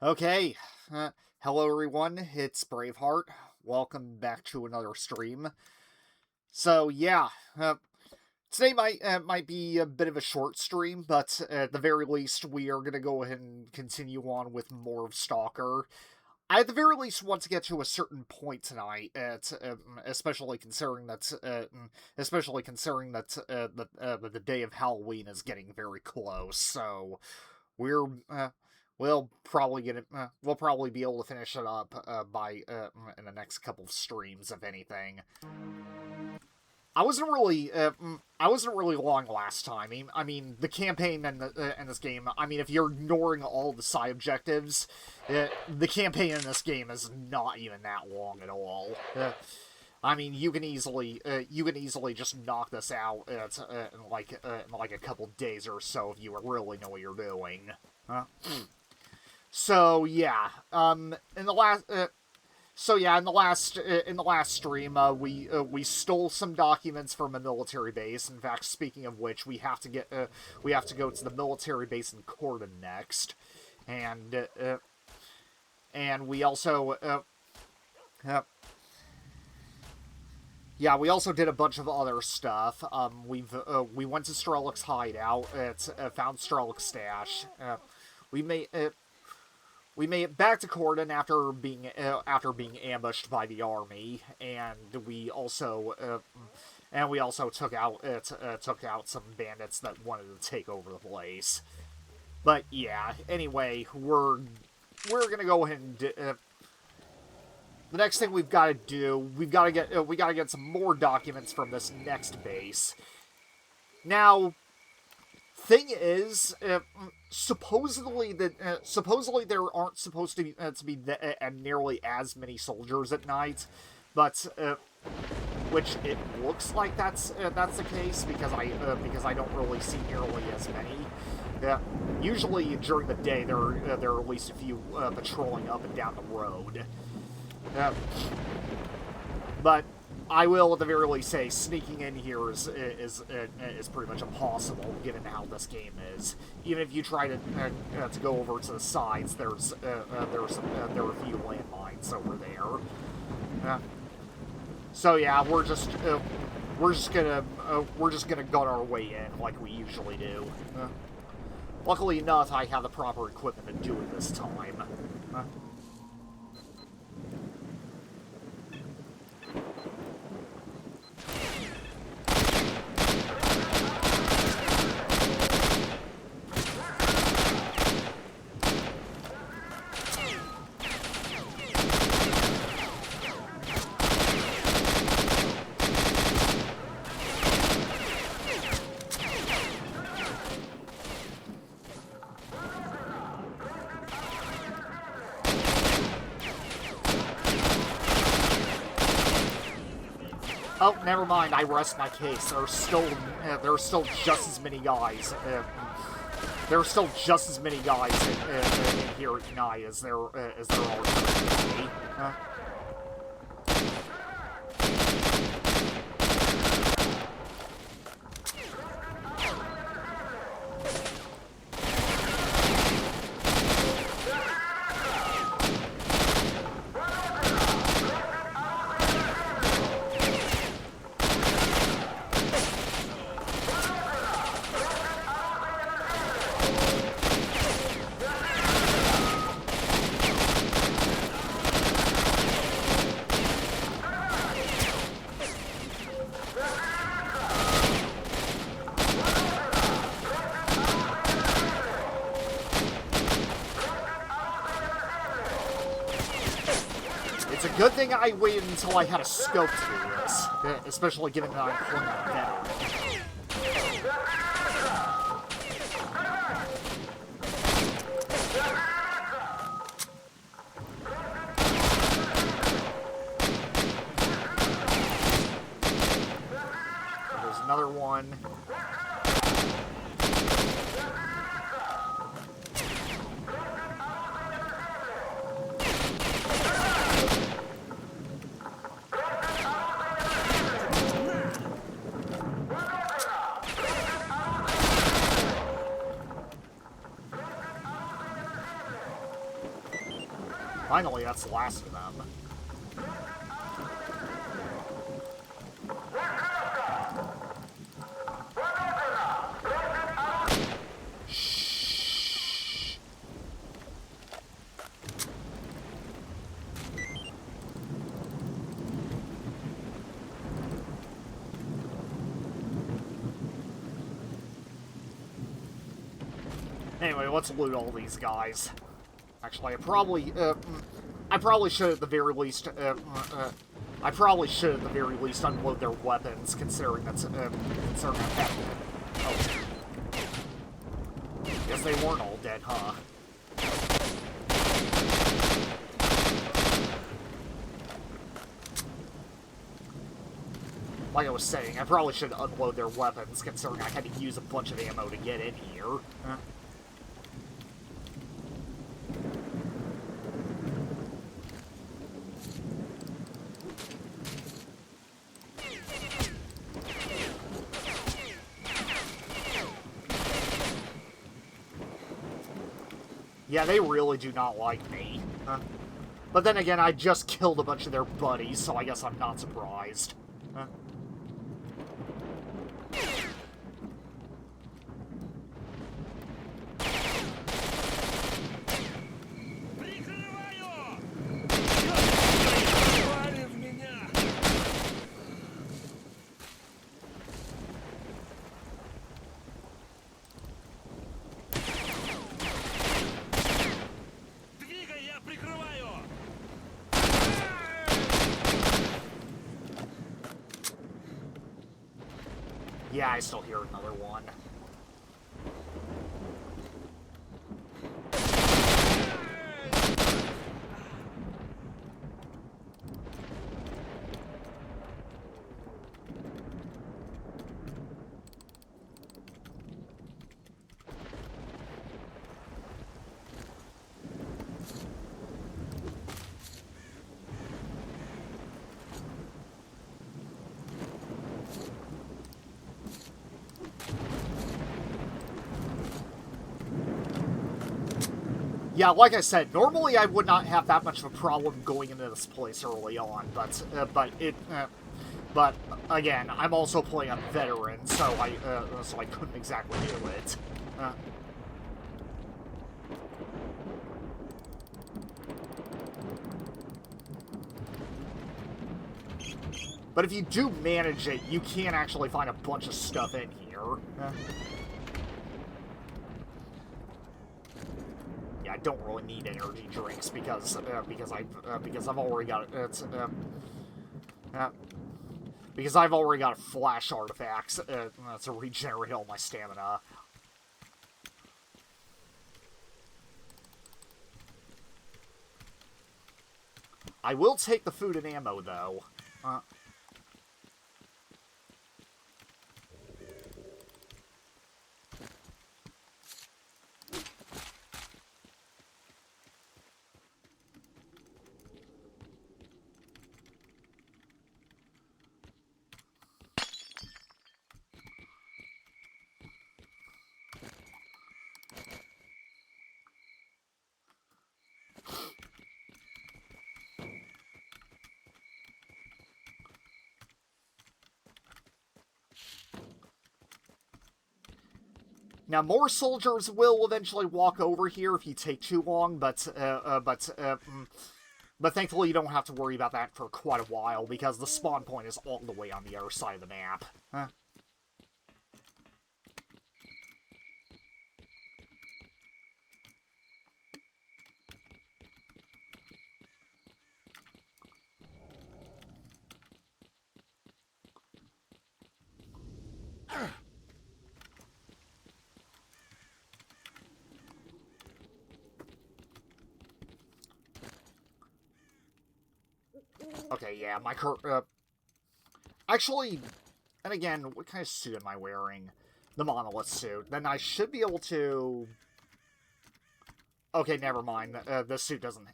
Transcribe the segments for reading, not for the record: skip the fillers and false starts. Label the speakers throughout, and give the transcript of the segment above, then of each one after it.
Speaker 1: Okay, hello everyone, it's Braveheart. Welcome back to another stream. So yeah, today might be a bit of a short stream, but at the very least, we are gonna go ahead and continue on with more of Stalker. I at the very least want to get to a certain point tonight, especially considering that the day of Halloween is getting very close. So we're we'll probably be able to finish it up by in the next couple of streams, if anything. I wasn't really long last time. I mean the campaign in this game. I mean, if you're ignoring all the side objectives, the campaign in this game is not even that long at all. I mean, you can easily just knock this out in like a couple days or so if you really know what you're doing. So yeah, in the last in the last stream, we stole some documents from a military base. In fact, speaking of which, we have to go to the military base in Corden next, and we also yeah, we also did a bunch of other stuff. We went to Strellick's hideout. Found Strellick's stash. We made we made it back to Corden after being ambushed by the army, and we also took out some bandits that wanted to take over the place. But yeah, anyway, we're gonna go ahead and the next thing we've got to do, we gotta get some more documents from this next base. Now, thing is, supposedly there aren't supposed to be nearly as many soldiers at night, but which it looks like that's the case because I don't really see nearly as many. Usually during the day there are at least a few patrolling up and down the road. But I will at the very least say sneaking in here is pretty much impossible given how this game is. Even if you try to go over to the sides, there are a few landmines over there. So yeah, we're just gonna gun our way in like we usually do. Luckily enough, I have the proper equipment to do it this time. Oh, never mind. I rest my case. There are still just as many guys. There are still just as many guys in here tonight as there are currently. Good thing I waited until I had a scope to do this, especially given that I'm playing a veteran. There's another one. Finally, that's the last of them. Shh. Anyway, let's loot all these guys. Actually, I probably should at the very least, I probably should at the very least unload their weapons, considering that's, considering that. Oh. Guess they weren't all dead, huh? Like I was saying, I probably should unload their weapons, considering I had to use a bunch of ammo to get in here. Yeah, they really do not like me. But then again, I just killed a bunch of their buddies, so I guess I'm not surprised. Yeah, I still hear another one. Yeah, like I said, normally I would not have that much of a problem going into this place early on, but again, I'm also playing a veteran, so I couldn't exactly do it. But if you do manage it, you can actually find a bunch of stuff in here. Yeah, I don't really need energy drinks because I've already got because I've already got flash artifacts to regenerate all my stamina. I will take the food and ammo though. Now, more soldiers will eventually walk over here if you take too long, but thankfully you don't have to worry about that for quite a while, because the spawn point is all the way on the other side of the map. Okay, yeah, my actually, and again, what kind of suit am I wearing? The monolith suit. Then I should be able to... Okay, never mind. The suit doesn't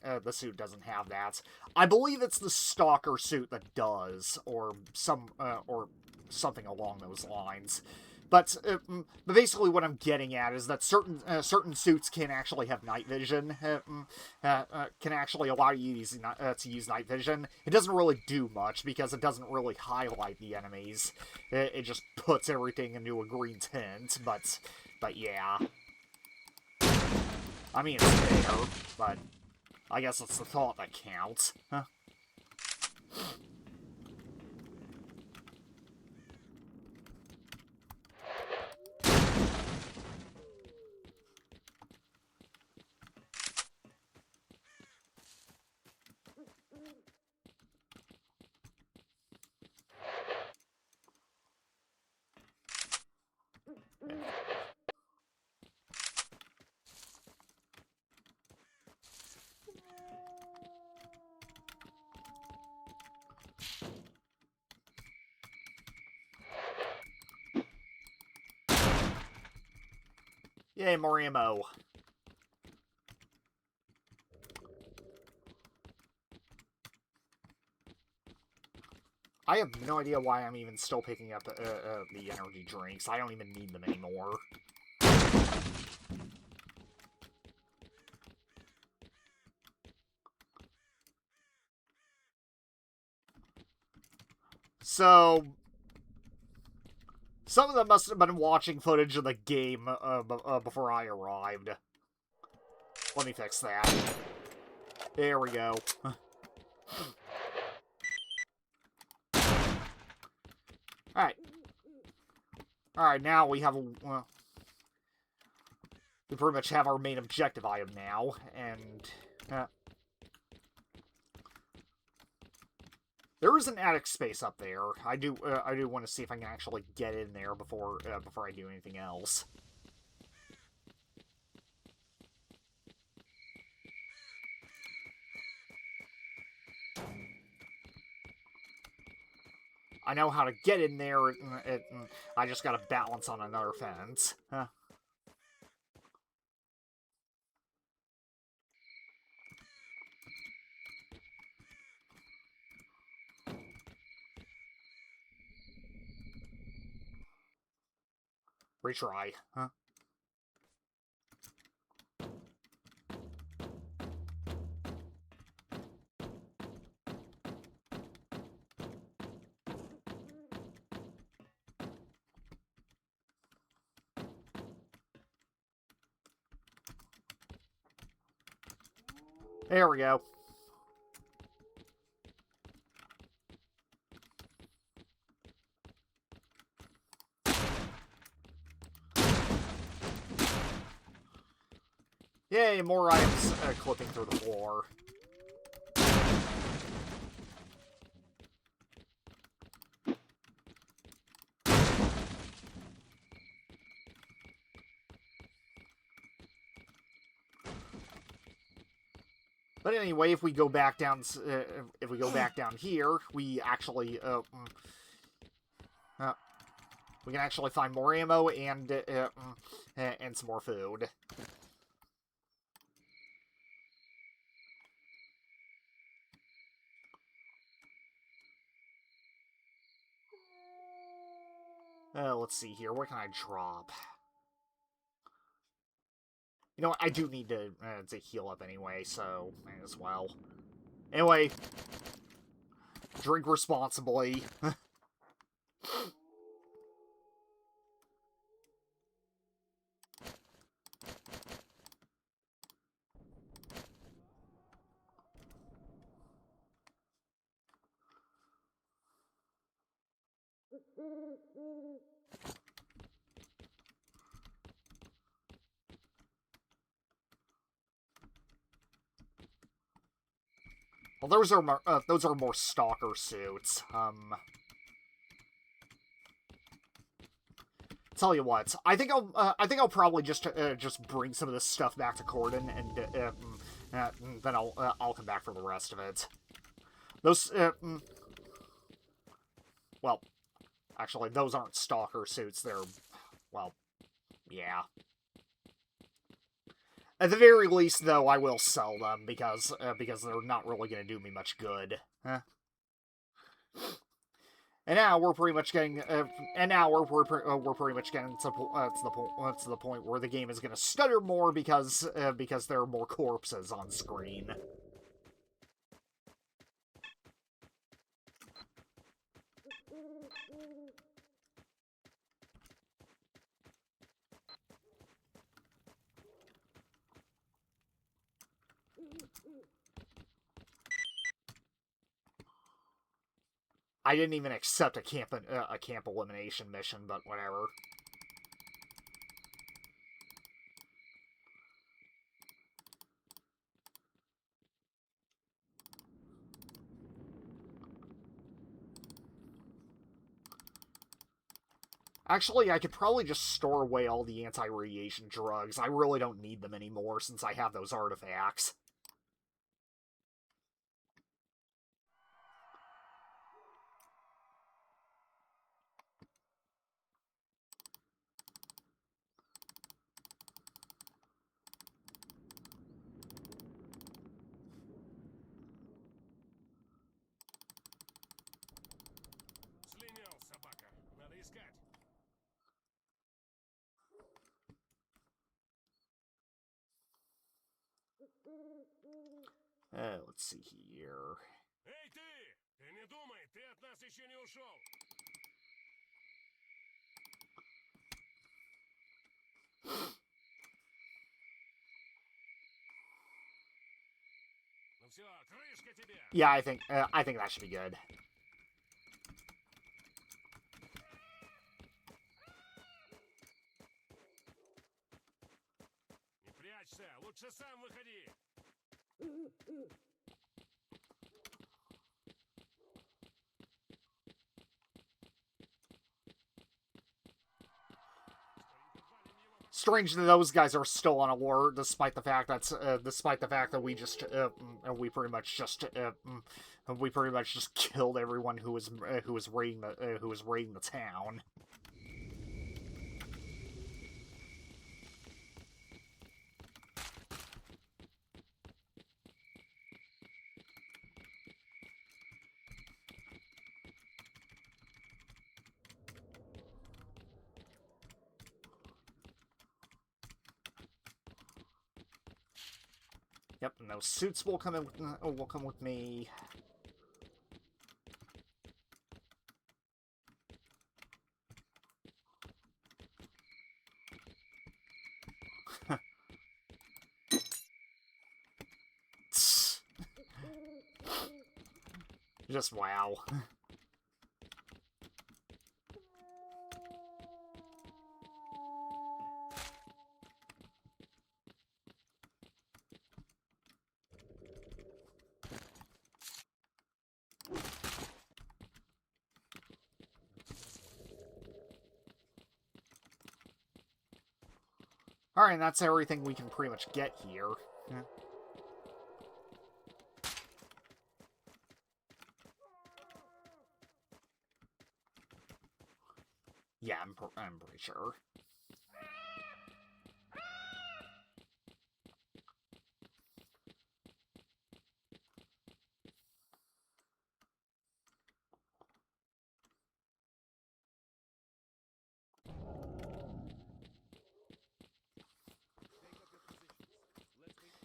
Speaker 1: have that. I believe it's the Stalker suit that does, or something along those lines. But basically, what I'm getting at is that certain suits can actually have night vision. Can actually allow you to use night vision. It doesn't really do much because it doesn't really highlight the enemies. It just puts everything into a green tint. But yeah, I mean it's there. But I guess it's the thought that counts. Huh? Yay, more ammo. I have no idea why I'm even still picking up the energy drinks. I don't even need them anymore. So, some of them must have been watching footage of the game before I arrived. Let me fix that. There we go. Alright. Alright, now we have we pretty much have our main objective item now, and there is an attic space up there. I do want to see if I can actually get in there before I do anything else. I know how to get in there. I just gotta balance on another fence. Huh. Retry. Huh. There we go. Yay, more items clipping through the floor. But anyway, if we go back down, here, we actually we can actually find more ammo and some more food. Let's see here. What can I drop? You know what? I do need to heal up anyway, so might as well. Anyway, drink responsibly. Well, those are more Stalker suits. Tell you what, I think I'll probably just bring some of this stuff back to Corden, and then I'll come back for the rest of it. Those well, actually, those aren't Stalker suits. They're, well, yeah. At the very least, though, I will sell them because they're not really going to do me much good. Huh? And now we're pretty much getting, we're pretty much getting to the point where the game is going to stutter more because there are more corpses on screen. I didn't even accept a camp elimination mission, but whatever. Actually, I could probably just store away all the anti-radiation drugs. I really don't need them anymore since I have those artifacts. Let's see here.
Speaker 2: Эй, ты! Ты не думай, ты от нас еще не ушел! Ну все, крышка тебе!
Speaker 1: Yeah, I think that should be good.
Speaker 2: Не прячься, лучше сам выходи!
Speaker 1: Strange that those guys are still on alert, despite the fact that we pretty much just killed everyone who was raiding the town. Yep, and those suits will come with me. Just wow. Alright, and that's everything we can pretty much get here. Yeah, I'm pretty sure.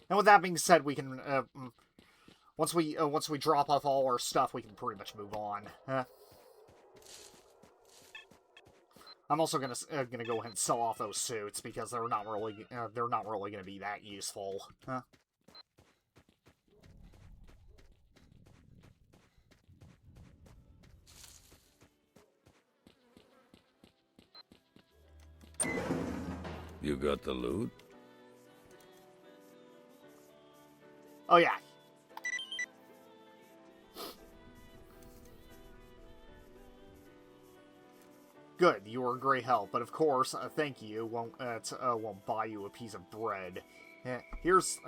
Speaker 1: And with that being said, we can once we drop off all our stuff, we can pretty much move on. I'm also gonna go ahead and sell off those suits because they're not really gonna be that useful.
Speaker 3: You got the loot?
Speaker 1: Oh yeah. Good, you were a great help, but of course, thank you won't buy you a piece of bread. Here's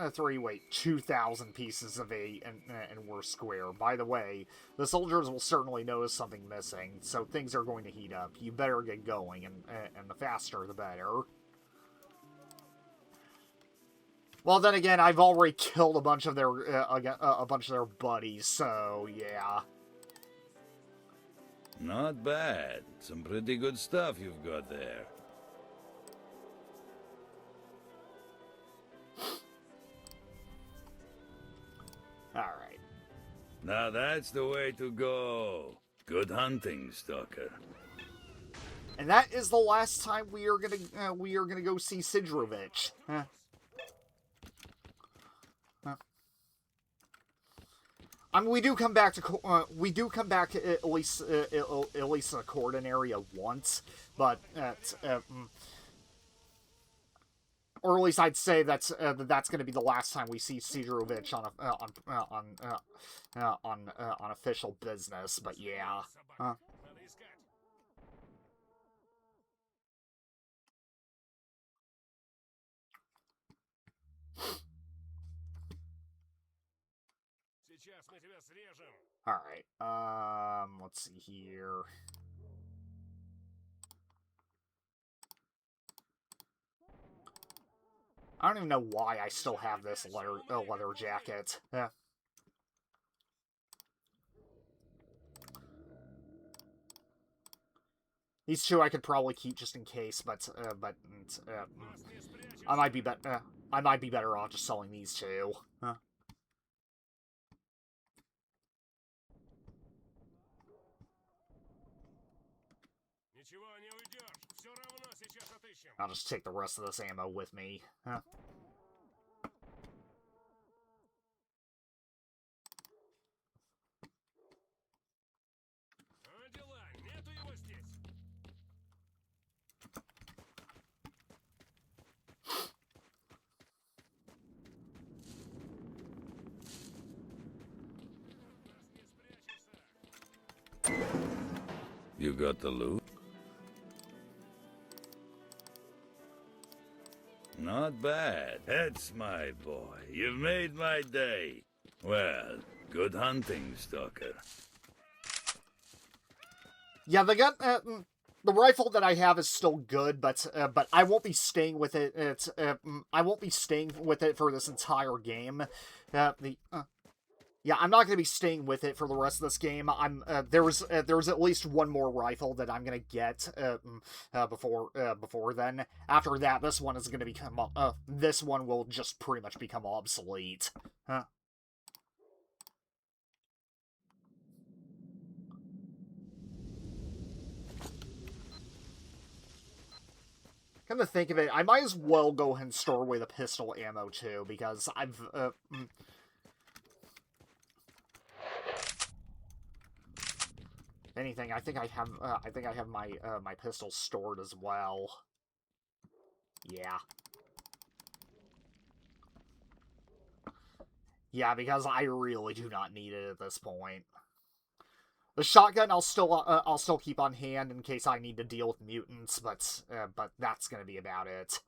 Speaker 1: 2,000 pieces of eight, and we're square. By the way, the soldiers will certainly notice something missing, so things are going to heat up. You better get going, and the faster the better. Well, then again, I've already killed a bunch of their buddies, so yeah.
Speaker 3: Not bad. Some pretty good stuff you've got there.
Speaker 1: Alright.
Speaker 3: Now that's the way to go. Good hunting, Stalker.
Speaker 1: And that is the last time we are gonna go see Sidrovich. I mean, we do come back to at least the Cordon area once, but or at least I'd say that's going to be the last time we see Sidrovich on official business. But yeah.
Speaker 2: Надо искать. Сейчас мы тебя срежем.
Speaker 1: Alright, let's see here. I don't even know why I still have this leather jacket. These two I could probably keep just in case, but I might be better off just selling these two.
Speaker 2: Ничего не уйдешь. Все равно сейчас отыщем.
Speaker 1: I'll just take the rest of this ammo with me.
Speaker 2: А дела? Нету его здесь. Не спрячешься.
Speaker 3: You got the loot? Not bad. That's my boy. You've made my day. Well, good hunting, Stalker.
Speaker 1: Yeah, the rifle that I have is still good, but I won't be staying with it. I won't be staying with it for this entire game. Yeah, I'm not going to be staying with it for the rest of this game. There's at least one more rifle that I'm going to get before then. After that, this one is going to become this one will just pretty much become obsolete. Come to think of it, I might as well go ahead and store away the pistol ammo too, because I've anything, I think I have my my pistols stored as well. Yeah. Yeah, because I really do not need it at this point. The shotgun I'll still keep on hand in case I need to deal with mutants, but that's gonna be about it.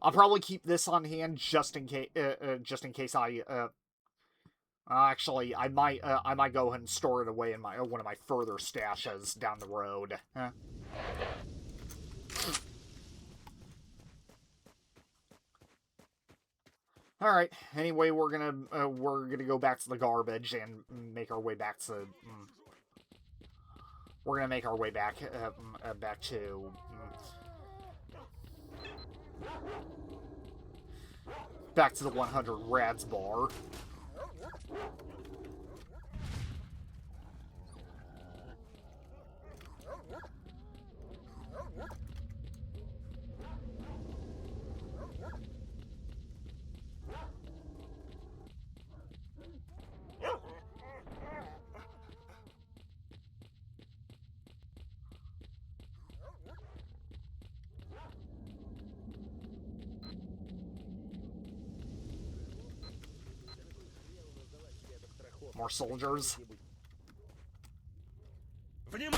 Speaker 1: I'll probably keep this on hand just in case I actually I might go ahead and store it away in my one of my further stashes down the road. Alright, anyway, we're gonna go back to the garbage and make our way back to... we're gonna make our way back, back to... back to the 100 Rads bar. More soldiers. Oh, yeah.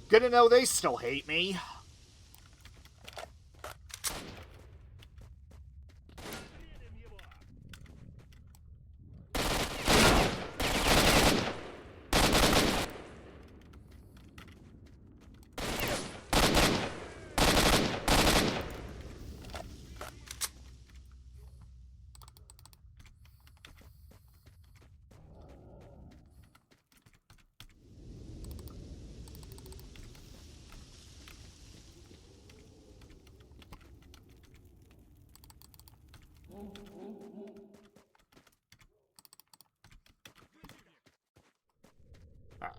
Speaker 1: Good to know they still hate me. Alright.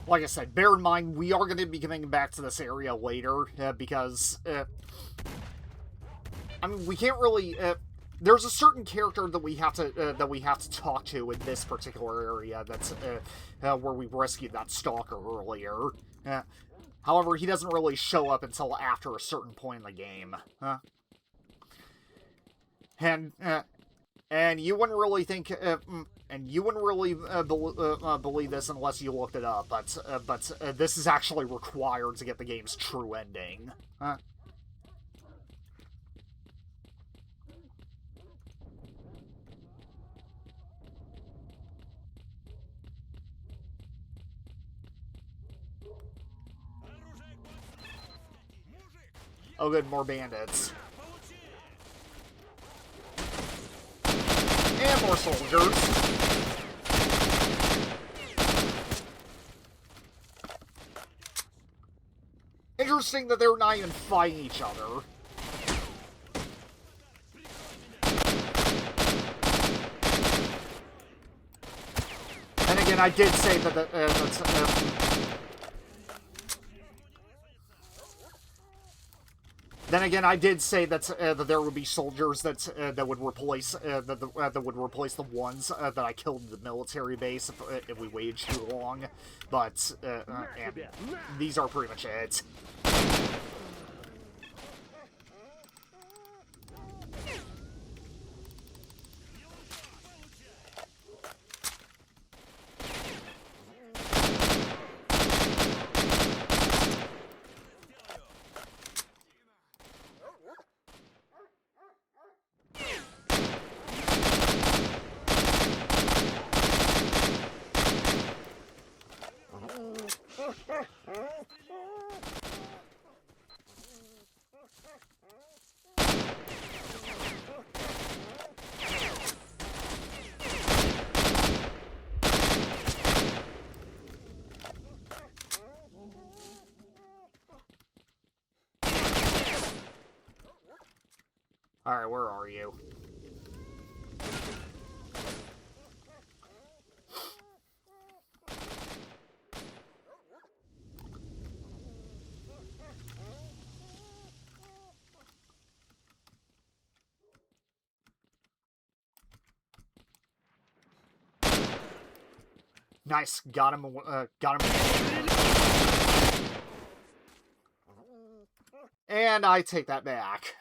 Speaker 1: Like I said, bear in mind, we are going to be coming back to this area later, because, I mean, we can't really, there's a certain character that we have to talk to in this particular area that's, where we rescued that Stalker earlier. However, he doesn't really show up until after a certain point in the game. And you wouldn't really think, and you wouldn't really believe this unless you looked it up, but this is actually required to get the game's true ending. Oh good, more bandits. And more soldiers. Interesting that they're not even fighting each other. And again, I did say that then again, I did say that that there would be soldiers that would replace that would replace the ones that I killed in the military base if we waited too long. But and these are pretty much it. Alright, where are you? Nice, got him, got him. And I take that back.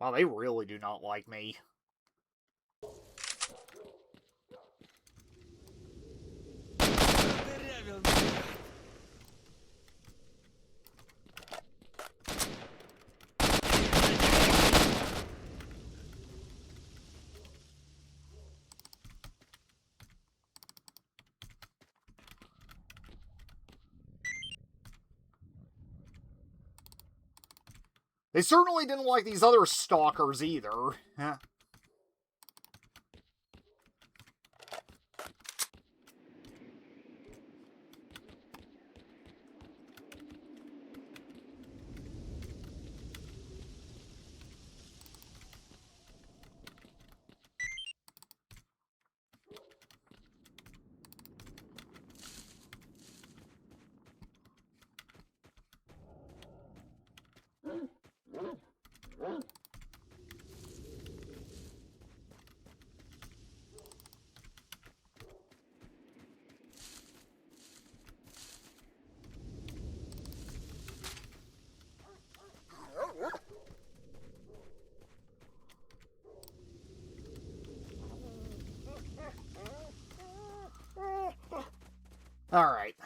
Speaker 1: Wow, they really do not like me. They certainly didn't like these other stalkers either. Alright.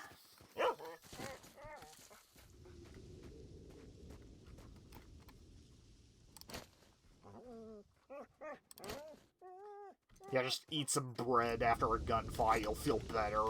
Speaker 1: Yeah, just eat some bread after a gunfight, you'll feel better.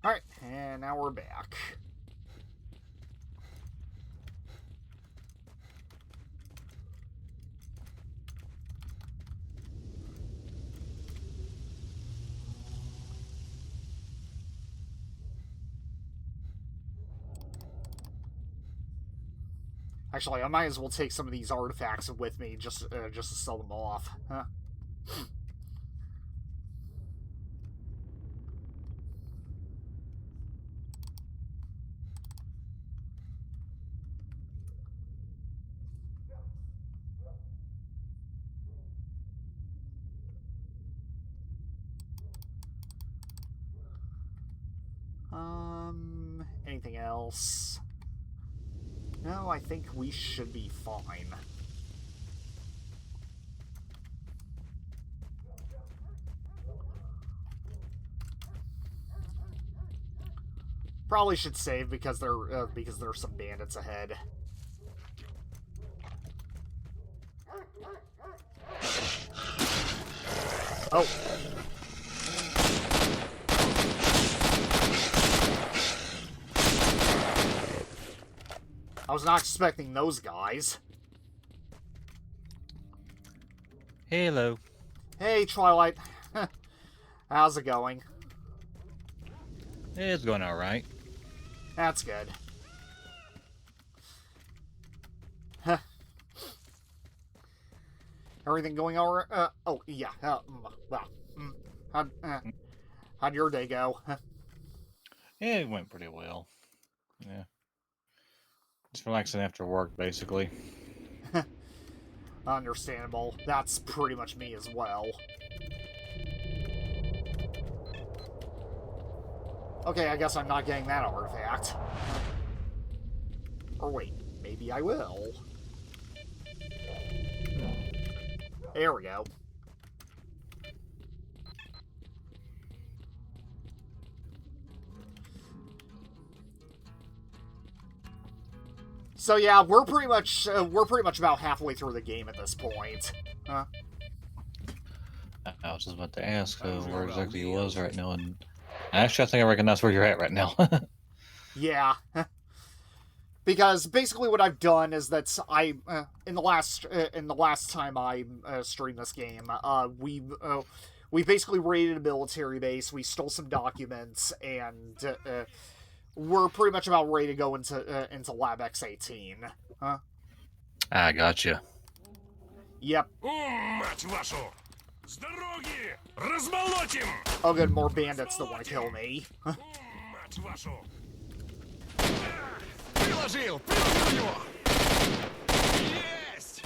Speaker 1: Alright, and now we're back. Actually, I might as well take some of these artifacts with me just to sell them off. Huh? Anything else? No, I think we should be fine. Probably should save because there's some bandits ahead. Oh. I was not expecting those guys.
Speaker 4: Hello.
Speaker 1: Hey, Twilight. How's it going?
Speaker 4: It's going alright.
Speaker 1: That's good. Huh. Everything going alright? Oh, yeah. Well, how'd your day go?
Speaker 4: Yeah, it went pretty well. Yeah. Just relaxing after work, basically.
Speaker 1: Understandable. That's pretty much me as well. Okay, I guess I'm not getting that artifact. Or wait, maybe I will. There we go. So yeah, we're pretty much about halfway through the game at this point. Huh?
Speaker 4: I was just about to ask where exactly he was right now, and actually, I think I recognize where you're at right now.
Speaker 1: Yeah. Because basically what I've done is that in the last time I streamed this game, we basically raided a military base, we stole some documents, and we're pretty much about ready to go into Lab X-18. Huh?
Speaker 4: I gotcha.
Speaker 1: Yep.
Speaker 2: Мать вашу! С дороги! Размолотим!
Speaker 1: Oh good, more bandits that want to kill me.
Speaker 2: Мать вашу!
Speaker 5: Приложил его! Есть!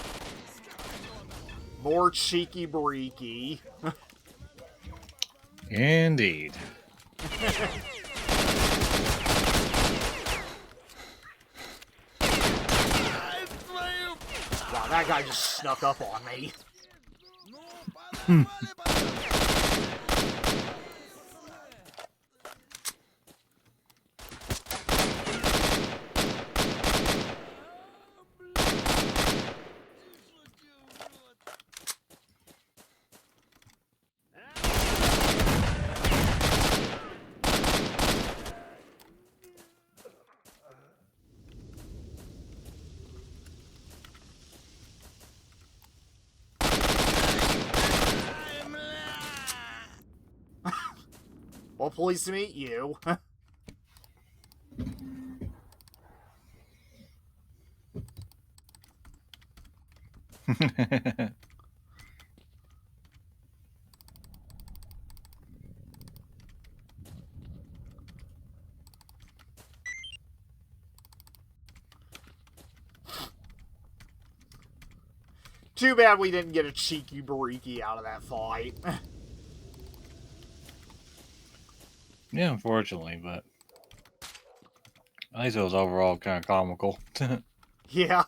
Speaker 1: More cheeky breaky.
Speaker 4: Indeed.
Speaker 5: Твою...
Speaker 1: Wow, that guy just snuck up on me.
Speaker 5: Ну,
Speaker 1: Well, pleased to meet you. Too bad we didn't get a cheeky bariki out of that fight.
Speaker 4: Yeah, unfortunately, but At least it was overall kind of comical.
Speaker 1: Yeah.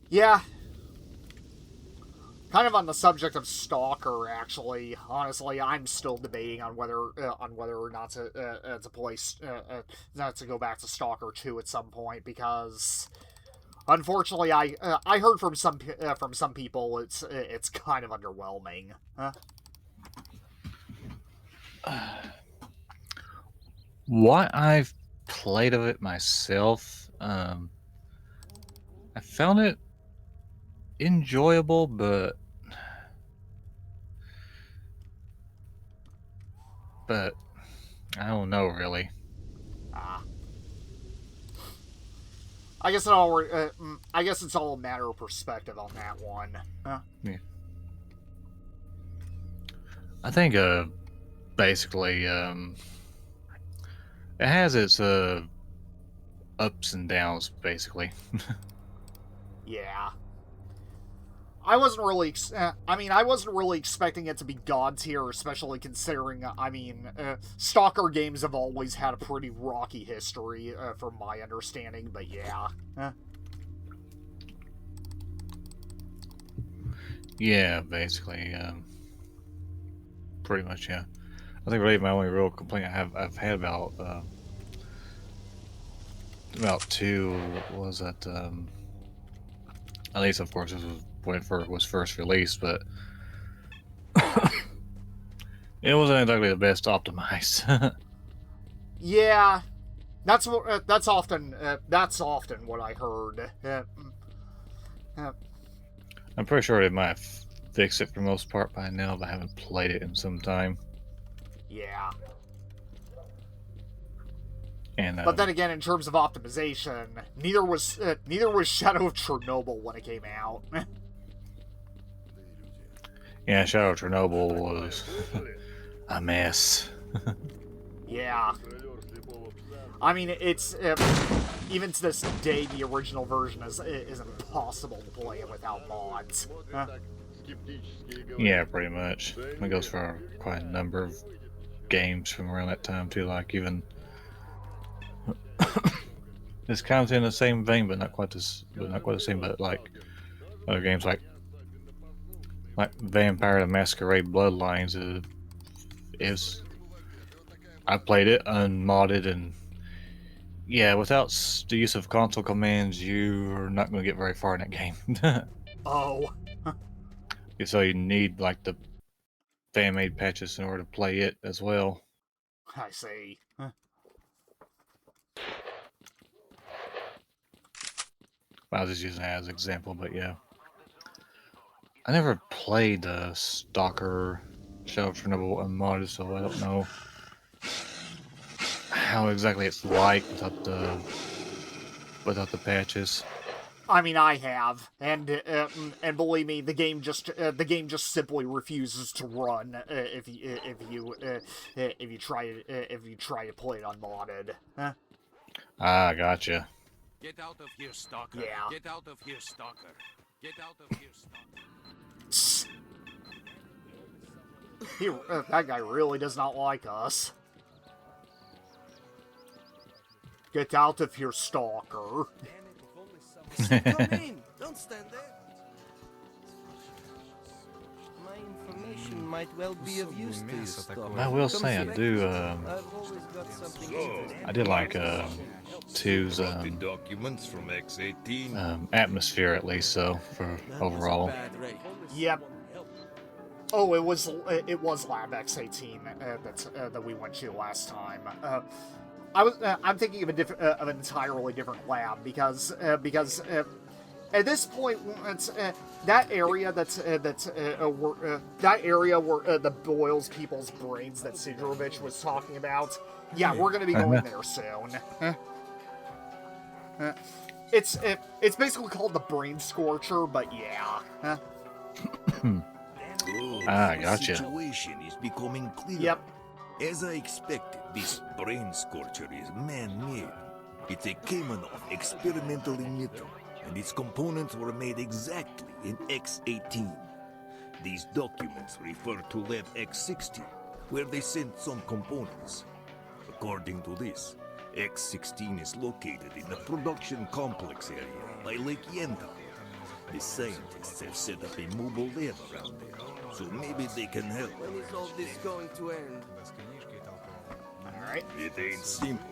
Speaker 1: Yeah. Kind of on the subject of Stalker, actually. Honestly, I'm still debating on whether or not to play not to go back to Stalker 2 at some point, because unfortunately I heard from some people it's kind of underwhelming. Huh?
Speaker 4: What I've played of it myself, I found it enjoyable, but I don't know really.
Speaker 1: Ah. I guess it's all a matter of perspective on that one. Huh?
Speaker 4: Yeah. I think basically it has its ups and downs basically.
Speaker 1: Yeah. I wasn't really. I wasn't really expecting it to be god tier, especially considering. Stalker games have always had a pretty rocky history, from my understanding. But yeah.
Speaker 4: Yeah, basically, pretty much. Yeah, I think really my only real complaint I've had about two was that at least of course this was when it was first released, but it wasn't exactly the best optimized.
Speaker 1: Yeah, that's often what I heard.
Speaker 4: I'm pretty sure they might have fixed it for the most part by now, but I haven't played it in some time.
Speaker 1: Yeah.
Speaker 4: And
Speaker 1: But then again, in terms of optimization, neither was Shadow of Chernobyl when it came out.
Speaker 4: yeah, Shadow of Chernobyl was a mess.
Speaker 1: Yeah. I mean, it's even to this day, the original version is impossible to play without mods.
Speaker 4: Yeah, pretty much. It goes for quite a number of games from around that time too. Like even it's kind of in the same vein, but not quite this, but not quite the same. But like other games like Vampire the Masquerade Bloodlines is I played it unmodded, and yeah, without the use of console commands, you're not going to get very far in that game.
Speaker 1: Oh.
Speaker 4: So you need like the fan-made patches in order to play it as well.
Speaker 1: I see.
Speaker 4: I was just using that as an example, but yeah. I never played the Stalker Shadow of Chernobyl unmodded, so I don't know how exactly it's like without the patches.
Speaker 1: I mean, I have, and believe me, the game just simply refuses to run if you try to play it unmodded.
Speaker 4: Ah, gotcha.
Speaker 5: Get out of here, Stalker.
Speaker 1: Yeah.
Speaker 5: Get out of here, Stalker. Get out of here, Stalker.
Speaker 1: That guy really does not like us. Get out of here, Stalker.
Speaker 6: Come in. Don't stand there. My information might well be of use to you, Stalker.
Speaker 4: I will say I do.
Speaker 6: I've always got something interesting.
Speaker 4: I did like two's
Speaker 3: documents from X18.
Speaker 4: atmosphere at least, so for overall.
Speaker 1: Yep. Oh, it was Lab X18 that we went to last time. I'm thinking of an entirely different lab because at this point it's that area where the boils people's brains that Sidrovich was talking about. Yeah, we're gonna be going there soon. It's basically called the Brain Scorcher, but yeah.
Speaker 4: Ah, gotcha.
Speaker 6: Situation is becoming clear.
Speaker 1: Yep.
Speaker 7: As I expected, this brain scorcher is man-made. It's a Kamenov experimental emitter, and its components were made exactly in X-18. These documents refer to Lab X-16, where they sent some components. According to this, X-16 is located in the production complex area by Lake Yenta. The scientists have set up a mobile lab around there, so maybe they can help.
Speaker 6: When is all this going to end?
Speaker 1: Alright.
Speaker 7: It ain't simple.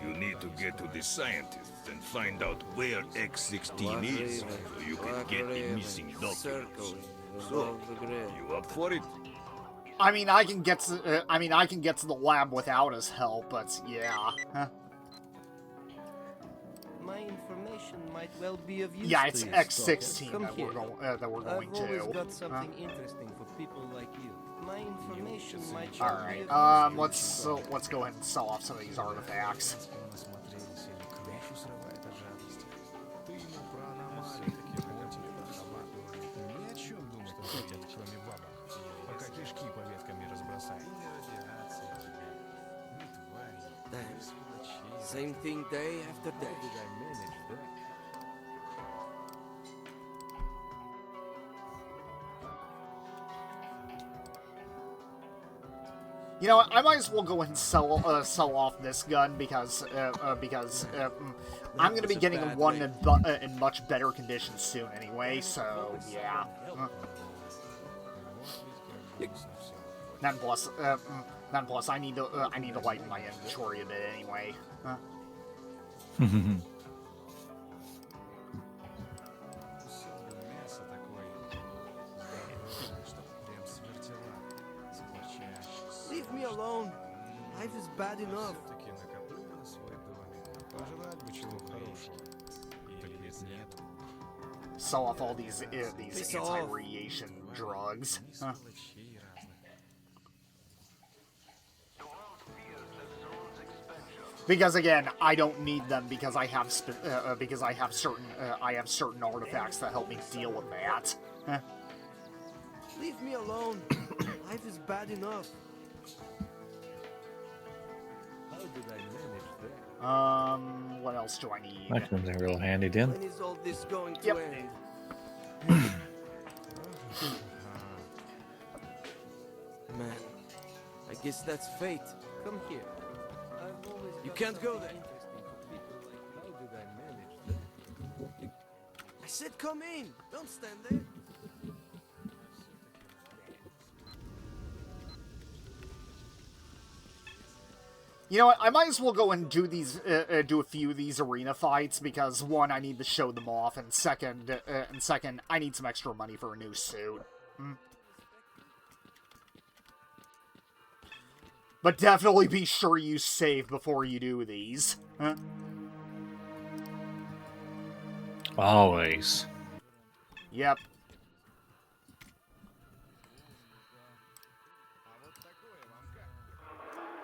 Speaker 7: You need to get to the scientists and find out where X-16 is, so you can get the missing documents. So, you up for it?
Speaker 1: I mean, I can get to, I can get to the lab without his help, but yeah. Huh.
Speaker 6: My information might well be of use
Speaker 1: Yeah,
Speaker 6: to
Speaker 1: it's
Speaker 6: you,
Speaker 1: X-16
Speaker 6: Stalker.
Speaker 1: that we're going
Speaker 6: I've always
Speaker 1: to.
Speaker 6: got something interesting for people like you. My information might
Speaker 1: All
Speaker 6: well
Speaker 1: right.
Speaker 6: be of use to you.
Speaker 1: Let's go ahead and sell off some of these artifacts.
Speaker 6: Damn. Same thing day after day.
Speaker 1: You know what? I might as well go ahead and sell off this gun because I'm gonna be getting one in much better condition soon anyway. So yeah. Then plus, I need to lighten my inventory a bit anyway.
Speaker 6: Leave me alone. Life is bad enough.
Speaker 1: Sell off all these
Speaker 6: Piss off.
Speaker 1: anti-radiation drugs. Huh. Because again, I don't need them because I have certain artifacts that help me deal with that. Huh.
Speaker 6: Leave me alone. Life is bad enough.
Speaker 1: What else do I need?
Speaker 4: That comes in real handy, then.
Speaker 6: When is all this going to
Speaker 1: Yep.
Speaker 6: end? Man, I guess that's fate. Come here. You can't go there. I said come in. Don't stand there.
Speaker 1: You know what? I might as well go and do these, do a few of these arena fights because one, I need to show them off, and second, I need some extra money for a new suit. But definitely be sure you save before you do these. Huh?
Speaker 4: Always.
Speaker 1: Yep.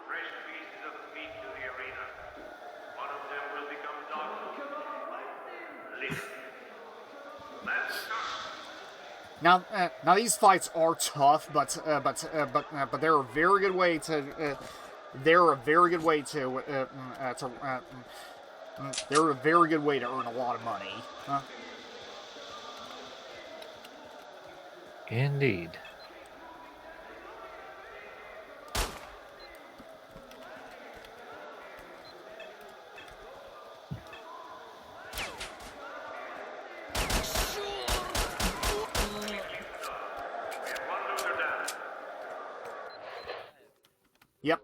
Speaker 2: Fresh pieces of meat to the arena. One of them will become dogfood. Listen. Let's start.
Speaker 1: Now these fights are tough, but they're a very good way to they're a very good way to earn a lot of money.
Speaker 4: Indeed.
Speaker 1: Yep.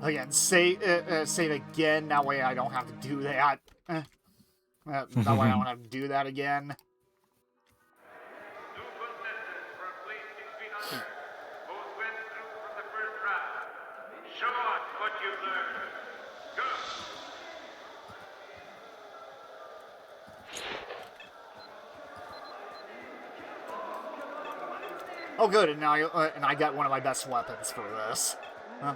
Speaker 1: Again, save again. That way I don't have to do that. That way I don't have to do that again.
Speaker 2: Two contestants for a place 6 feet under. Both went through from the first round. Show us what you've learned. Go!
Speaker 1: Oh, good, and now I got one of my best weapons for this. Huh.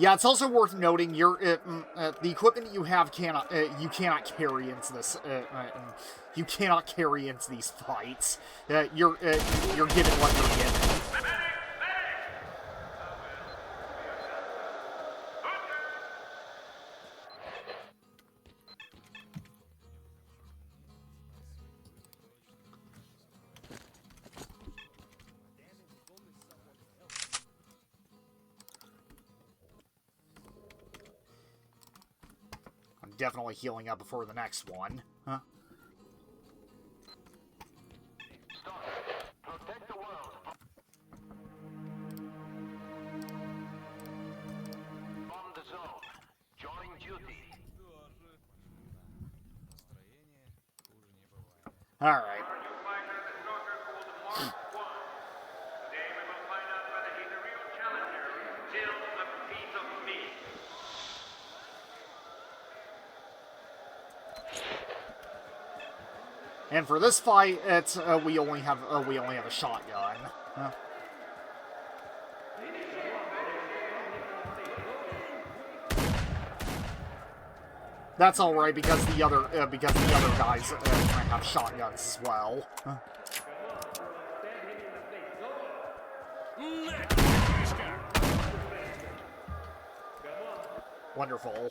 Speaker 1: Yeah, it's also worth noting the equipment you have you cannot carry into this. You cannot carry into these fights. You're given what you're given. I'm definitely healing up before the next one. Huh?
Speaker 2: Protect the world. On the zone. Join duty.
Speaker 1: All right.
Speaker 2: You fighter, the Stalker called Mark 1. Today we will find out whether he's a real challenger, still a piece of meat.
Speaker 1: And for this fight, it's we only have a shotgun. Huh? That's all right because the other guys have shotguns as well. Huh? Wonderful.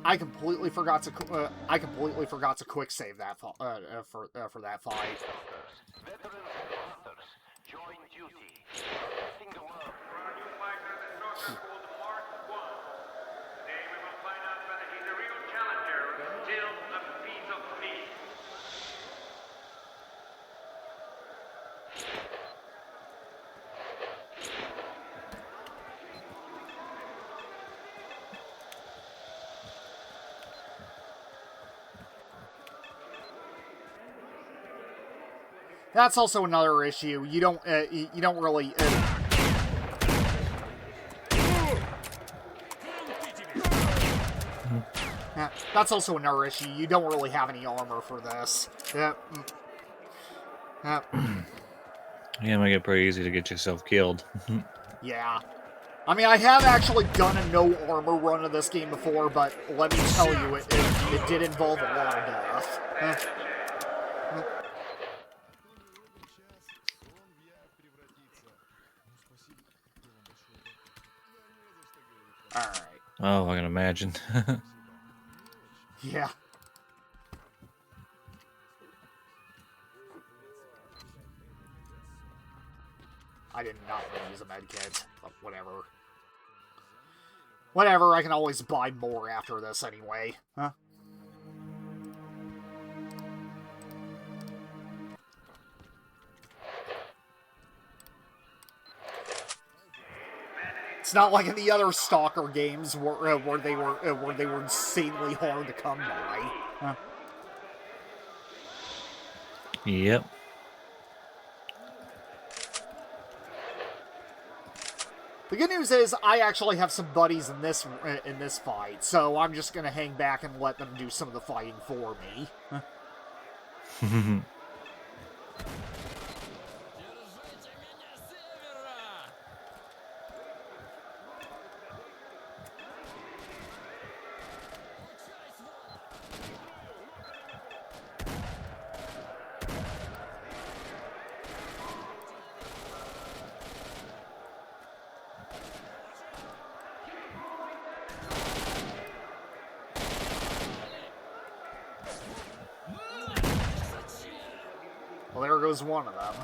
Speaker 1: I completely forgot to quick save that for that fight.
Speaker 2: Veterans and hunters, join duty. Protecting the world. You fighter, the Stalker called Mark 1. Today we will find out whether he's a real challenger, still a piece of meat.
Speaker 1: That's also another issue. You don't really. That's also another issue. You don't really have any armor for this.
Speaker 4: Yeah, make it pretty easy to get yourself killed.
Speaker 1: Yeah. I mean, I have actually done a no armor run of this game before, but let me tell you, it did involve a lot of death. Alright.
Speaker 4: Oh, I can imagine.
Speaker 1: Yeah. I did not want to use a medkit, but whatever. Whatever, I can always buy more after this anyway. Huh? It's not like in the other Stalker games where they were insanely hard to come by. Huh?
Speaker 4: Yep.
Speaker 1: The good news is I actually have some buddies in this fight, so I'm just gonna hang back and let them do some of the fighting for me. Huh? Well, there goes one of them.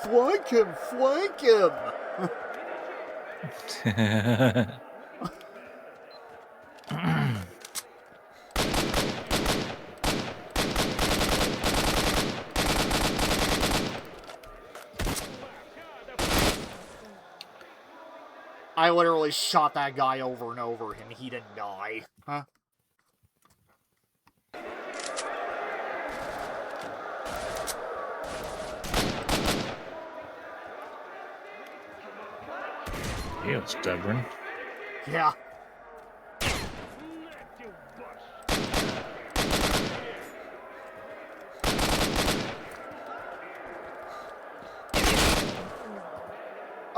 Speaker 1: Flank him! Flank him! I literally shot that guy over and over, and he didn't die. Huh?
Speaker 4: He was stubborn.
Speaker 1: Yeah.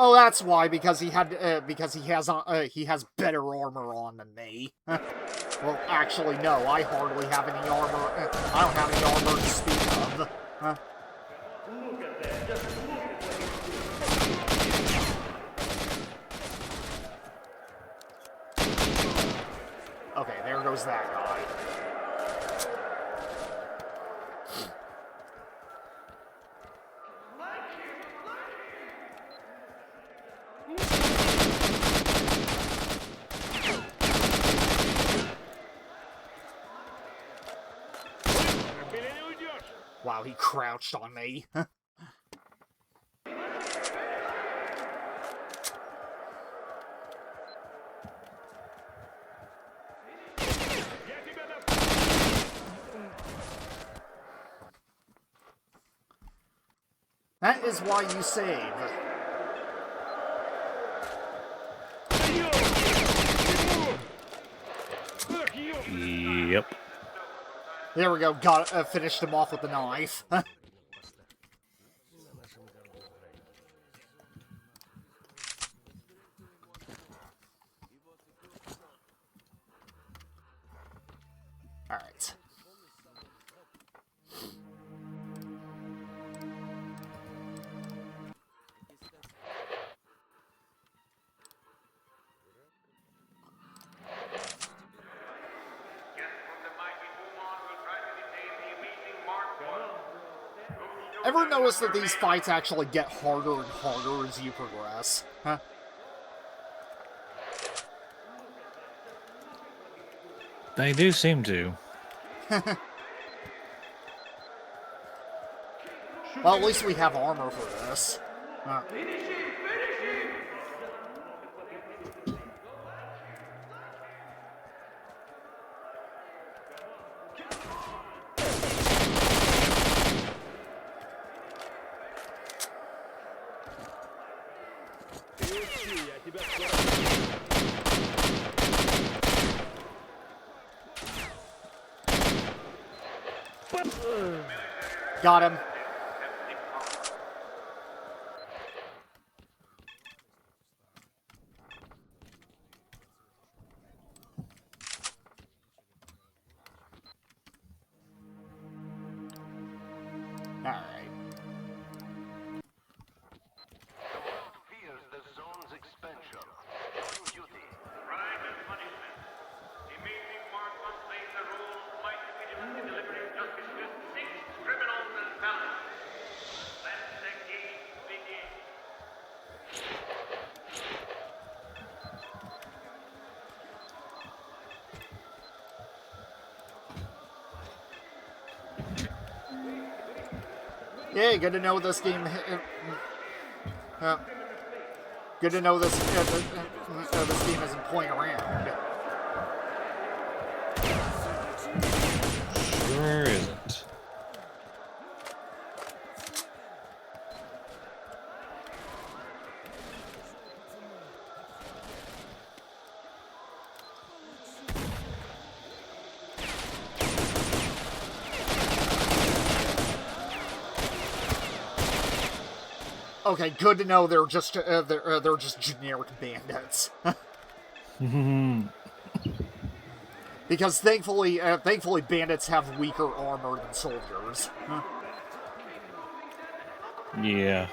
Speaker 1: Oh, that's why, because he had, because he has better armor on than me. Well, actually, no, I hardly have any armor. I don't have any armor to speak of. Huh? Okay, there goes that guy. Wow, he crouched on me. That is why you save.
Speaker 4: Yep.
Speaker 1: There we go, finished him off with the knife. Alright. Ever notice that these fights actually get harder and harder as you progress? Huh?
Speaker 4: They do seem to.
Speaker 1: Well, at least we have armor for this. Huh. Got him. Alright.
Speaker 2: Fears the zone's expansion. On duty. Crime and punishment. Amazing Mark 1 plays the role of mighty vigilant in delivering justice to 6 criminals and felons. Let the game begin.
Speaker 1: Yeah, good to know this game. Good to know this this game isn't playing around.
Speaker 4: Sure isn't.
Speaker 1: Okay, good to know they're just generic bandits. Because thankfully bandits have weaker armor than soldiers.
Speaker 4: Yeah.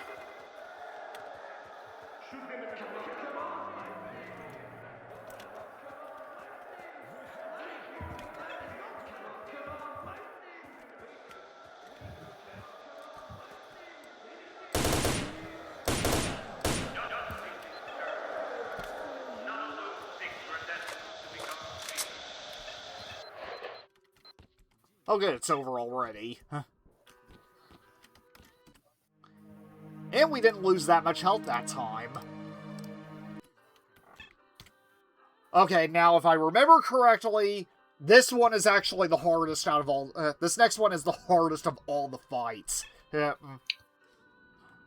Speaker 1: Oh good, it's over already. And we didn't lose that much health that time. Okay, now if I remember correctly, this one is actually the hardest out of all. This next one is the hardest of all the fights.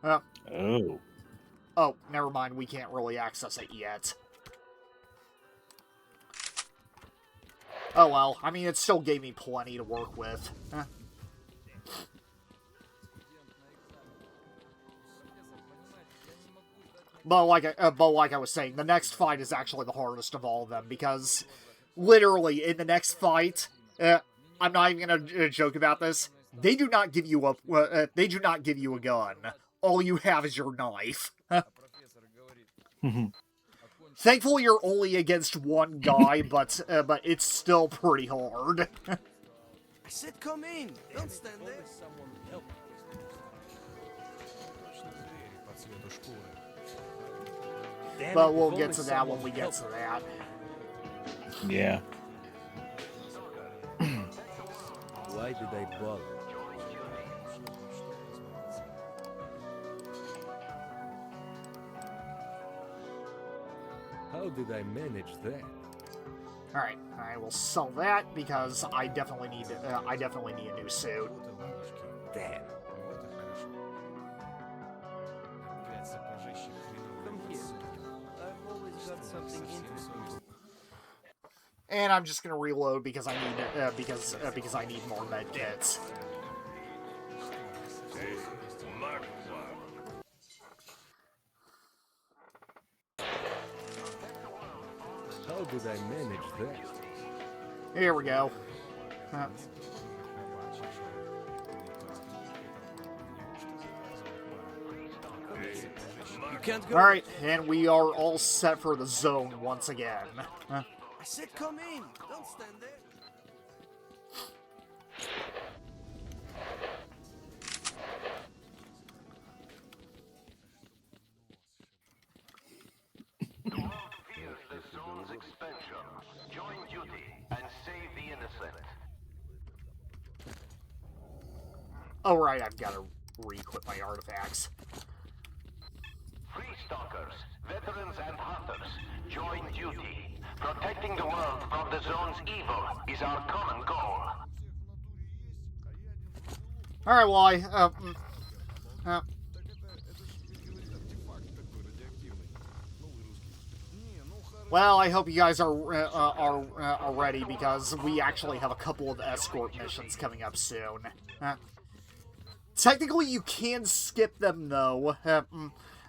Speaker 4: Oh.
Speaker 1: Oh, never mind. We can't really access it yet. Oh well. I mean, it still gave me plenty to work with. But like I was saying, the next fight is actually the hardest of all of them, because literally in the next fight, I'm not even gonna joke about this. They do not give you they do not give you a gun. All you have is your knife. Thankfully, you're only against one guy, but it's still pretty hard.
Speaker 6: I said come in. Don't stand there.
Speaker 1: But we'll get to that when we get to that.
Speaker 4: Yeah.
Speaker 6: Why did I bother? How did I manage that?
Speaker 1: All right, I will sell that because I definitely need a new suit.
Speaker 6: Damn. Come here. I've always got something interesting.
Speaker 1: And I'm just gonna reload because I need because I need more med kits.
Speaker 6: How did I manage that?
Speaker 1: Here we go.
Speaker 6: You can't go.
Speaker 1: All right, and we are all set for the zone once again.
Speaker 6: I said come in. Don't stand there.
Speaker 2: World fears the zone's expansion. Join duty and save the innocent.
Speaker 1: Oh right, I've got to re-equip my artifacts.
Speaker 2: Free Stalkers, veterans and hunters, join duty. Protecting the world from the zone's evil is our common goal.
Speaker 1: All right, well well, I hope you guys are ready because we actually have a couple of escort missions coming up soon. Technically, you can skip them though.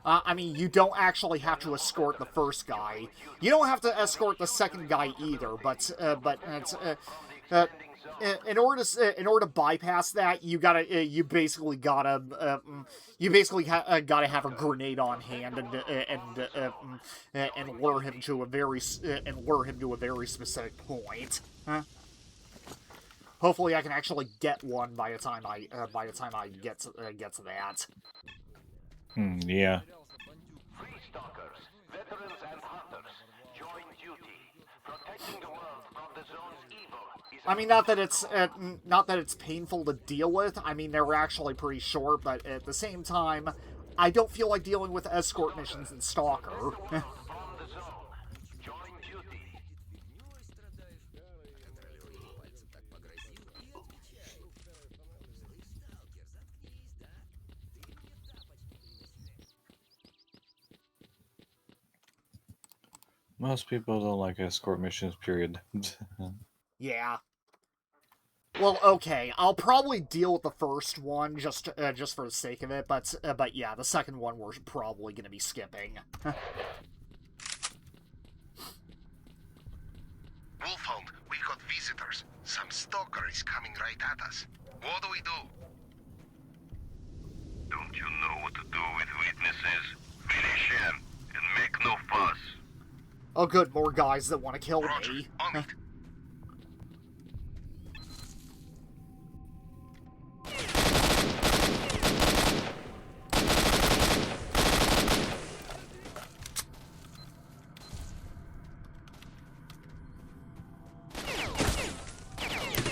Speaker 1: I mean, you don't actually have to escort the first guy. You don't have to escort the second guy either. But in order to bypass that, you basically gotta have a grenade on hand and lure him to a very specific point. Hopefully, I can actually get one by the time I get to that.
Speaker 4: Yeah.
Speaker 2: Free Stalkers, veterans and hunters, join duty. Protecting the world from the zone's evil is
Speaker 1: I mean, not that it's painful to deal with. I mean, they're actually pretty short, but at the same time, I don't feel like dealing with escort missions in Stalker.
Speaker 2: from the zone. Join duty.
Speaker 4: Most people don't like escort missions, period.
Speaker 1: Yeah. Well, okay, I'll probably deal with the first one just for the sake of it, but yeah, the second one we're probably gonna be skipping.
Speaker 8: Wolfhound, we got visitors. Some stalker is coming right at us. What do we do?
Speaker 2: Don't you know what to do with witnesses? Finish him and make no fuss.
Speaker 1: Oh good, more guys that want to kill
Speaker 8: Roger,
Speaker 1: me.
Speaker 8: on it.